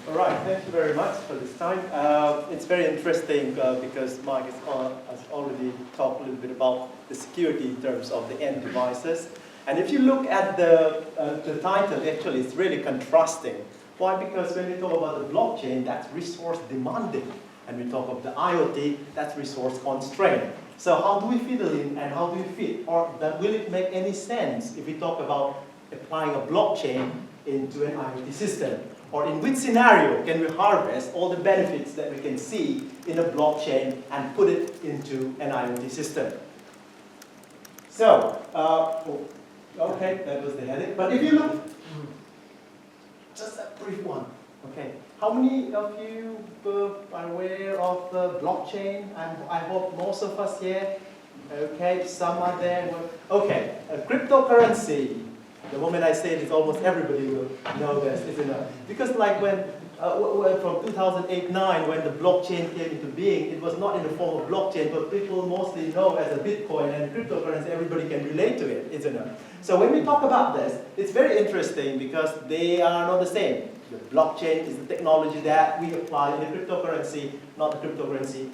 All right, thank you very much for this time. It's very interesting because Mark has already talked a little bit about the security in terms of the end devices. And if you look at the title, actually, it's really contrasting. Why? Because when we talk about the blockchain, that's resource demanding. And we talk of the IoT, that's resource constrained. So how do we fiddle in and how do we fit? Or will it make any sense if we talk about applying a blockchain into an IoT system? Or in which scenario can we harvest all the benefits that we can see in a blockchain and put it into an IoT system? So, okay, that was the heading. But if you look, just a brief one. Okay, how many of you are aware of the blockchain? And I hope most of us here. Okay, some are there. Okay, a cryptocurrency. The moment I say this, almost everybody will know this, isn't it? Because like when from 2008-9, when the blockchain came into being, it was not in the form of blockchain, but people mostly know as a Bitcoin and cryptocurrency, everybody can relate to it, isn't it? So when we talk about this, it's very interesting because they are not the same. The blockchain is the technology that we apply in the cryptocurrency, not the cryptocurrency,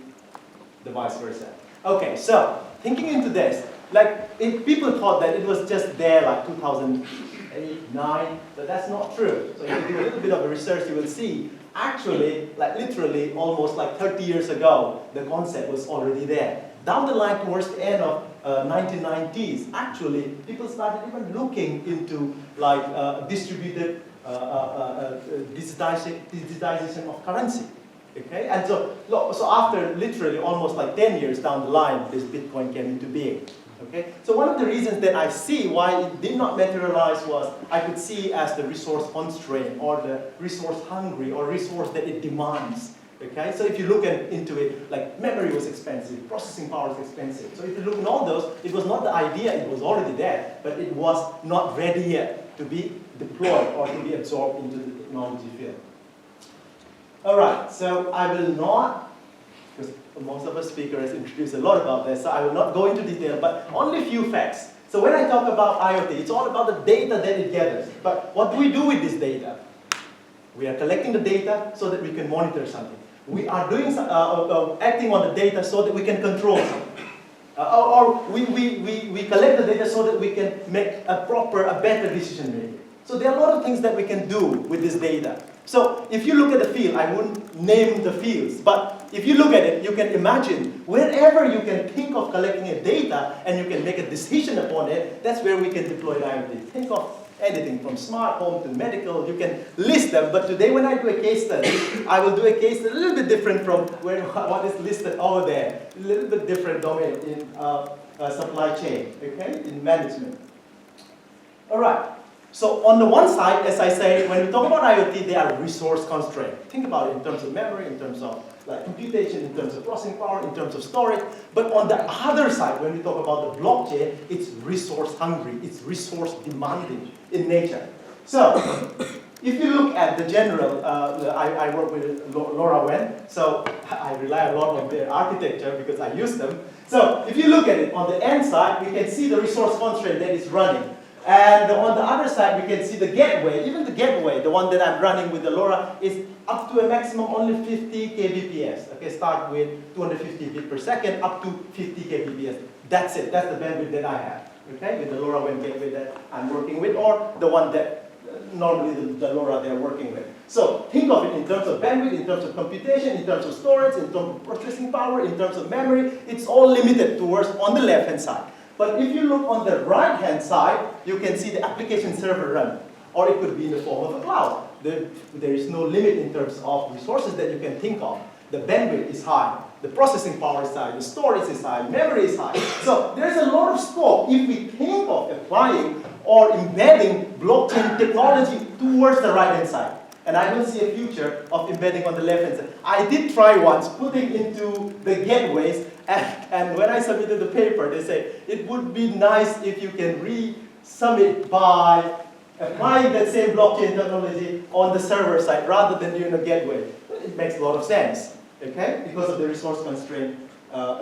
the vice versa. Okay, so thinking into this, like if people thought that it was just there like 2008, 9, but that's not true. So if you do a little bit of research, you will see actually, like literally almost like 30 years ago, the concept was already there. Down the line towards the end of 1990s, actually, people started even looking into like distributed digitization of currency. Okay, and so after literally almost like 10 years down the line, this Bitcoin came into being. Okay, so one of the reasons that I see why it did not materialize was I could see as the resource constraint or the resource hungry or resource that it demands. Okay, so if you look into it, like memory was expensive, processing power was expensive. So if you look at all those, it was not the idea, it was already there, but it was not ready yet to be deployed or to be absorbed into the technology field. All right, so I will not, because most of our speakers introduced a lot about this, so I will not go into detail, but only a few facts. So when I talk about IoT, it's all about the data that it gathers. But what do we do with this data? We are collecting the data so that we can monitor something. We are doing acting on the data so that we can control something. Or we collect the data so that we can make a better decision making. So there are a lot of things that we can do with this data. So if you look at the field, I wouldn't name the fields, but if you look at it, you can imagine wherever you can think of collecting a data and you can make a decision upon it, that's where we can deploy IoT. Think of anything from smart home to medical, you can list them, but today when I do a case study, I will do a case a little bit different from what is listed over there, a little bit different domain in supply chain, okay, in management. All right. So on the one side, as I say, when we talk about IoT, they are resource constrained. Think about it in terms of memory, in terms of like computation, in terms of processing power, in terms of storage. But on the other side, when we talk about the blockchain, it's resource hungry, it's resource demanding in nature. So if you look at the general, I work with LoRaWAN, so I rely a lot on their architecture because I use them. So if you look at it, on the end side, we can see the resource constraint that is running. And on the other side, we can see the gateway. Even the gateway, the one that I'm running with the LoRa, is up to a maximum only 50 kbps. Okay, start with 250 bit per second, up to 50 kbps. That's it. That's the bandwidth that I have. Okay, with the LoRaWAN gateway that I'm working with, or the one that normally the LoRa they're working with. So think of it in terms of bandwidth, in terms of computation, in terms of storage, in terms of processing power, in terms of memory. It's all limited towards on the left-hand side. But if you look on the right-hand side, you can see the application server run. Or it could be in the form of a cloud. There is no limit in terms of resources that you can think of. The bandwidth is high. The processing power is high. The storage is high. Memory is high. So there's a lot of scope if we think of applying or embedding blockchain technology towards the right-hand side. And I don't see a future of embedding on the left-hand side. I did try once putting into the gateways, and when I submitted the paper, they say, it would be nice if you can resubmit by applying that same blockchain technology on the server side rather than doing a gateway. It makes a lot of sense, okay, because of the resource constraint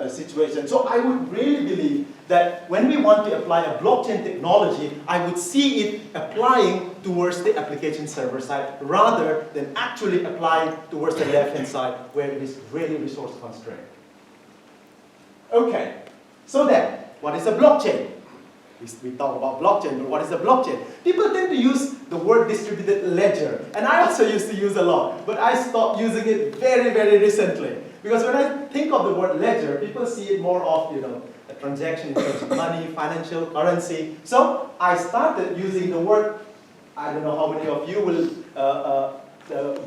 situation. So I would really believe that when we want to apply a blockchain technology, I would see it applying towards the application server side rather than actually applying towards the left-hand side where it is really resource constrained. Okay, so then, what is a blockchain? We talk about blockchain, but what is a blockchain? People tend to use the word distributed ledger, and I also used to use a lot, but I stopped using it very, very recently. Because when I think of the word ledger, people see it more of, a transaction in terms of money, financial, currency. So I started using the word, I don't know how many of you will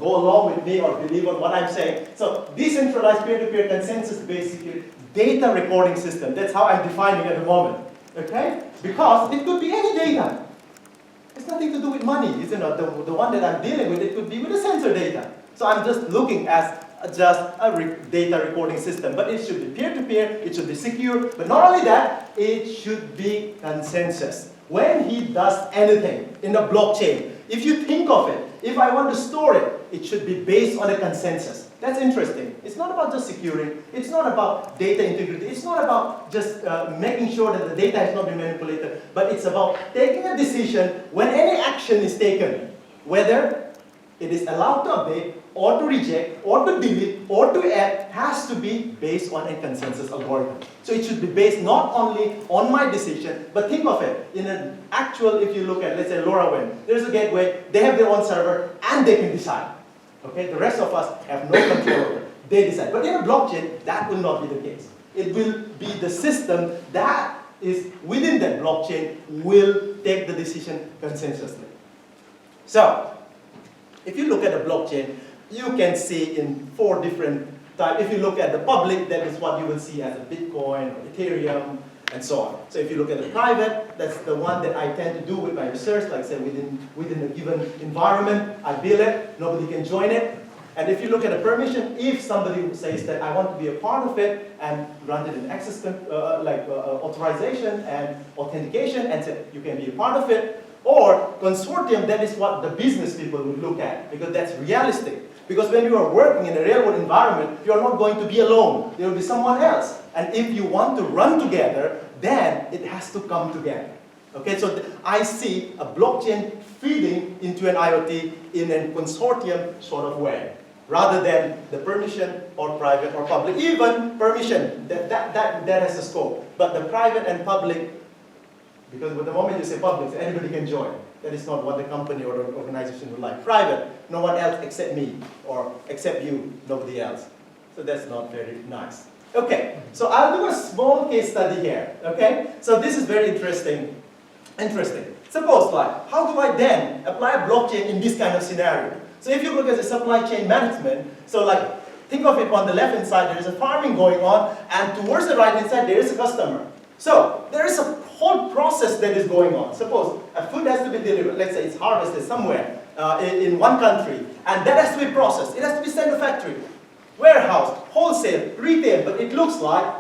go along with me or believe on what I'm saying. So decentralized peer-to-peer consensus basically data recording system. That's how I'm defining at the moment. Okay? Because it could be any data. It's nothing to do with money, isn't it? The one that I'm dealing with, it could be with the sensor data. So I'm just looking at just a data recording system. But it should be peer-to-peer, it should be secure, but not only that, it should be consensus. When he does anything in the blockchain, if you think of it, if I want to store it, it should be based on a consensus. That's interesting. It's not about just securing. It's not about data integrity. It's not about just making sure that the data has not been manipulated. But it's about taking a decision when any action is taken, whether it is allowed to update, or to reject, or to delete, or to add, has to be based on a consensus algorithm. So it should be based not only on my decision, but think of it, in an actual, if you look at, let's say, LoRaWAN, there's a gateway, they have their own server, and they can decide. Okay, the rest of us have no control over it. They decide. But in a blockchain, that will not be the case. It will be the system that is within that blockchain will take the decision consensuously. So, if you look at a blockchain, you can see in 4 different types. If you look at the public, that is what you will see as a Bitcoin or Ethereum, and so on. So if you look at the private, that's the one that I tend to do with my research, like say within a given environment, I build it, nobody can join it. And if you look at a permission, if somebody says that I want to be a part of it and granted an access authorization and authentication and say you can be a part of it, or consortium, that is what the business people would look at, because that's realistic. Because when you are working in a real-world environment, you are not going to be alone. There will be someone else. And if you want to run together, then it has to come together. Okay, so I see a blockchain feeding into an IoT in a consortium sort of way, rather than the permission or private or public. Even permission, that has a scope. But the private and public, because at the moment you say public, anybody can join. That is not what the company or the organization would like. Private, no one else except me, or except you, nobody else. So that's not very nice. Okay, so I'll do a small case study here. Okay, so this is very interesting. Suppose, like, how do I then apply a blockchain in this kind of scenario? So if you look at the supply chain management, so like, think of it on the left-hand side, there is a farming going on, and towards the right-hand side, there is a customer. So there is a whole process that is going on. Suppose a food has to be delivered, let's say it's harvested somewhere in one country, and that has to be processed. It has to be sent to factory, warehouse, wholesale, retail, but it looks like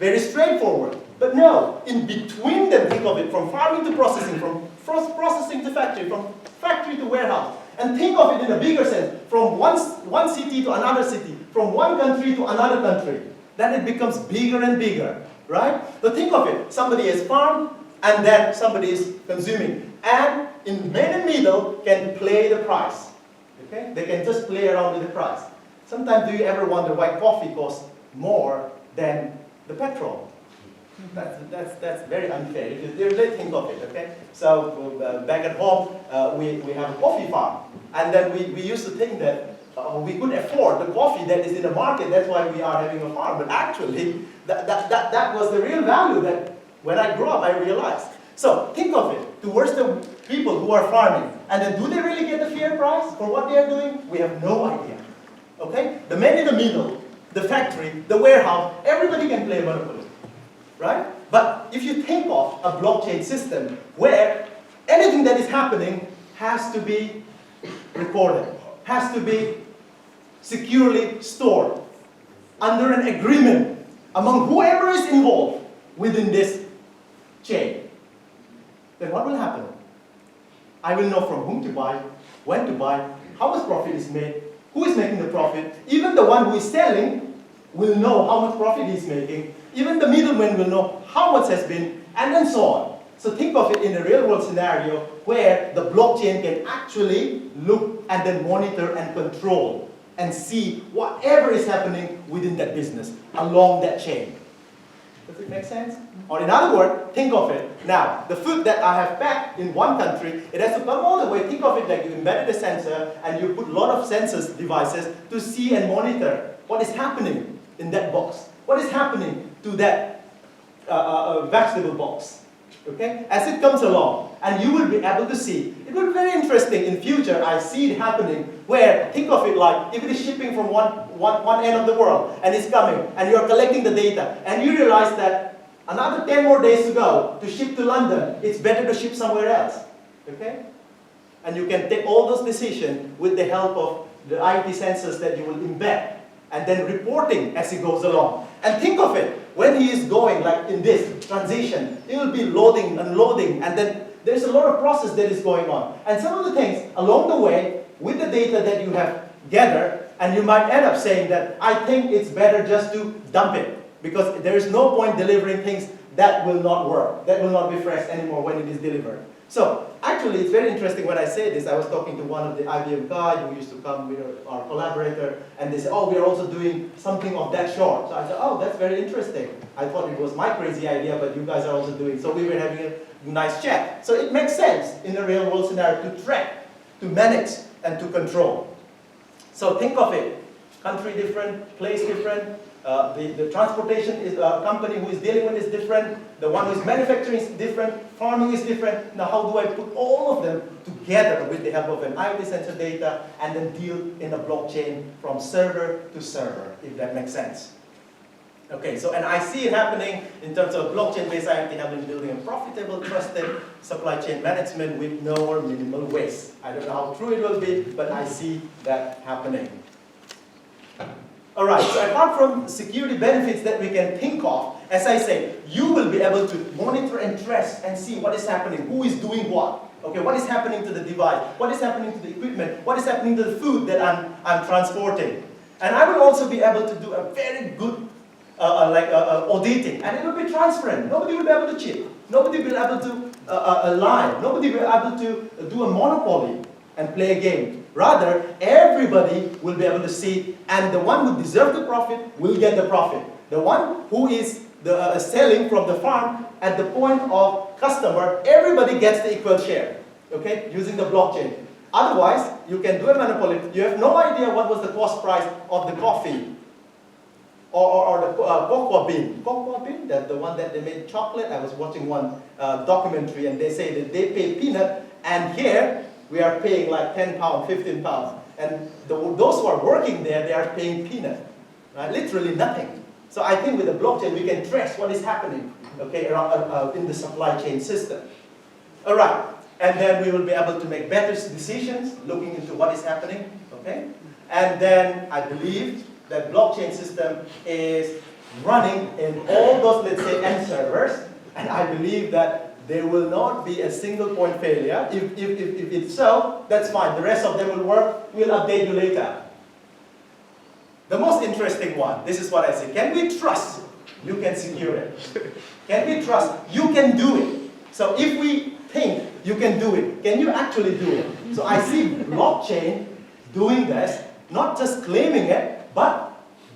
very straightforward. But no, in between them, think of it, from farming to processing, from processing to factory, from factory to warehouse. And think of it in a bigger sense, from one city to another city, from one country to another country. Then it becomes bigger and bigger, right? But think of it, somebody has farmed, and then somebody is consuming. And in man and middle can play the price. Okay? They can just play around with the price. Sometimes do you ever wonder why coffee costs more than the petrol? That's very unfair. If you really think of it, okay? So back at home, we have a coffee farm. And then we used to think that we could afford the coffee that is in the market, that's why we are having a farm. But actually, that was the real value that when I grew up, I realized. So think of it, towards the people who are farming. And then do they really get the fair price for what they are doing? We have no idea. Okay? The man in the middle, the factory, the warehouse, everybody can play monopoly. Right? But if you think of a blockchain system where anything that is happening has to be recorded, has to be securely stored under an agreement among whoever is involved within this chain, then what will happen? I will know from whom to buy, when to buy, how much profit is made, who is making the profit. Even the one who is selling will know how much profit he is making. Even the middleman will know how much has been, and then so on. So think of it in a real-world scenario where the blockchain can actually look and then monitor and control and see whatever is happening within that business along that chain. Does it make sense? Or in other words, think of it. Now, the food that I have packed in one country, it has to come all the way. Think of it like you embedded a sensor and you put a lot of sensors devices to see and monitor what is happening in that box. What is happening to that vegetable box. Okay? As it comes along, and you will be able to see. It will be very interesting in future. I see it happening where, think of it like, if it is shipping from one end of the world, and it's coming, and you're collecting the data, and you realize that another 10 more days to go to ship to London, it's better to ship somewhere else. Okay? And you can take all those decisions with the help of the IoT sensors that you will embed, and then reporting as it goes along. And think of it, when he is going like in this transition, he will be loading, unloading, and then there's a lot of process that is going on. And some of the things along the way, with the data that you have gathered, and you might end up saying that, I think it's better just to dump it, because there is no point delivering things that will not work, that will not be fresh anymore when it is delivered. So, actually, it's very interesting when I say this. I was talking to one of the IBM guys who used to come with our collaborator, and they said, oh, we're also doing something of that sort. So I said, oh, that's very interesting. I thought it was my crazy idea, but you guys are also doing. So we were having a nice chat. So it makes sense in a real world scenario to track, to manage, and to control. So think of it. Country different, place different. The transportation is company who is dealing with is different. The one who is manufacturing is different. Farming is different. Now, how do I put all of them together with the help of an IoT sensor data and then deal in a blockchain from server to server, if that makes sense? Okay, so and I see it happening in terms of blockchain-based IoT having building a profitable, trusted supply chain management with no or minimal waste. I don't know how true it will be, but I see that happening. Alright, so apart from security benefits that we can think of, as I say, you will be able to monitor and trace and see what is happening, who is doing what. Okay, what is happening to the device, what is happening to the equipment, what is happening to the food that I'm transporting. And I will also be able to do a very good auditing, and it will be transparent. Nobody will be able to cheat. Nobody will be able to lie. Nobody will be able to do a monopoly and play a game. Rather, everybody will be able to see, and the one who deserves the profit will get the profit. The one who is selling from the farm at the point of customer, everybody gets the equal share, okay, using the blockchain. Otherwise, you can do a monopoly. You have no idea what was the cost price of the coffee or the cocoa bean. Cocoa bean, that's the one that they made chocolate. I was watching one documentary, and they say that they pay peanut, and here we are paying like 10 pounds, 15 pounds. And those who are working there, they are paying peanut. Right? Literally nothing. So I think with the blockchain, we can trace what is happening, okay, around, in the supply chain system. All right. And then we will be able to make better decisions, looking into what is happening, okay? And then I believe that blockchain system is running in all those, let's say, end servers. And I believe that there will not be a single point failure. If it's so, that's fine. The rest of them will work. We'll update you later. The most interesting one, this is what I say. Can we trust you can secure it? Can we trust you can do it? So if we think you can do it, can you actually do it? So I see blockchain doing this, not just claiming it, but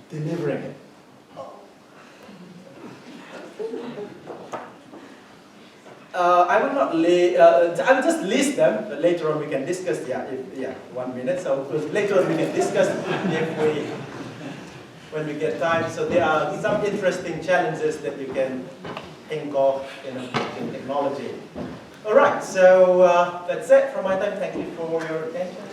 delivering it. I will not lay, I will just list them, but later on we can discuss, 1 minute, so later on we can discuss when we get time. So there are some interesting challenges that you can think of in technology. Alright, so that's it from my time. Thank you for your attention.